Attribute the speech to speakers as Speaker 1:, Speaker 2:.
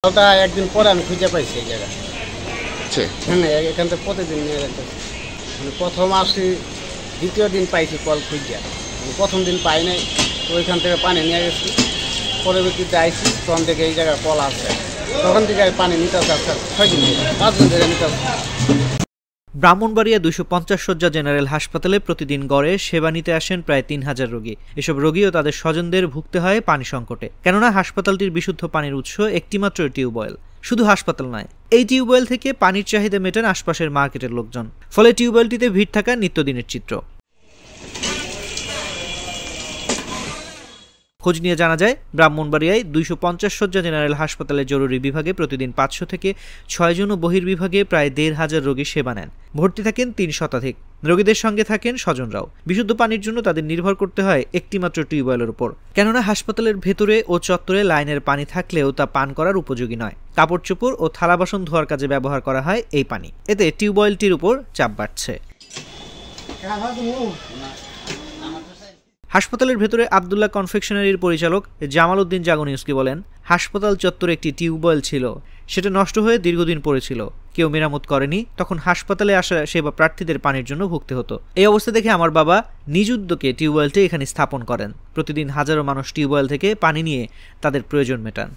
Speaker 1: ওটা একদিন পরে আমি খুঁজে পাইছি এই জায়গা। হ্যাঁ, এখান থেকে প্রতিদিন নিয়ে যেতে মানে প্রথম আসি, দ্বিতীয় দিন পাইছি কল খুঁজে। প্রথম দিন পাই নাই, তো ওইখান থেকে পানি নিয়ে গেছি। পরবর্তীতে আইসি, তখন থেকে এই জায়গায় কল আছে, তখন থেকে পানি নিতে আসছে 6 দিন থেকে 5 দিন থেকে নিতে আসছে।
Speaker 2: ব্রাহ্মণবাড়িয়া 250 শয্যা জেনারেল হাসপাতালে প্রতিদিন গড়ে সেবা নিতে আসেন প্রায় 3000 রোগী। এসব রোগী ও তাদের স্বজনদের ভুগতে হয় পানি সংকটে, কেননা হাসপাতালটির বিশুদ্ধ পানির উৎস একটিমাত্র টিউবওয়েল। শুধু হাসপাতাল নয়, এই টিউবওয়েল থেকে পানির চাহিদা মেটান আশপাশের মার্কেটের লোকজন। ফলে টিউবওয়েলটিতে ভিড় থাকা নিত্যদিনের চিত্র। খোঁজ নিয়ে জানা যায়, ব্রাহ্মণবাড়িয়ায় 250 শয্যা জেনারেল হাসপাতালের জরুরি বিভাগে প্রতিদিন 500 থেকে 6 জন ও বহির্বিভাগে প্রায় 1500 রোগী সেবা নেন। ভর্তি থাকেন 3 শতাধিক। রোগীদের সঙ্গে থাকেন স্বজনরাও। বিশুদ্ধ পানির জন্য তাদের নির্ভর করতে হয় একটিমাত্র টিউবওয়েলের উপর, কেননা হাসপাতালের ভেতরে ও চত্বরে লাইনের পানি থাকলেও তা পান করার উপযোগী নয়। কাপড় চোপড় ও থালা বাসন ধোয়ার কাজে ব্যবহার করা হয় এই পানি। এতে টিউবওয়েলটির উপর চাপ বাড়ছে। হাসপাতালের ভেতরে আব্দুল্লাহ কনফেকশনারির পরিচালক জামাল উদ্দিন জাগো নিউজকে বলেন, হাসপাতাল চত্বরে একটি টিউবওয়েল ছিল, সেটা নষ্ট হয়ে দীর্ঘদিন পড়েছিল। কেউ মেরামত করেনি, তখন হাসপাতালে আসা সেবা প্রার্থীদের পানির জন্য ভুগতে হতো। এই অবস্থা দেখে আমার বাবা নিজ উদ্যোগে টিউবওয়েলটি এখানে স্থাপন করেন। প্রতিদিন হাজারো মানুষ টিউবওয়েল থেকে পানি নিয়ে তাদের প্রয়োজন মেটান।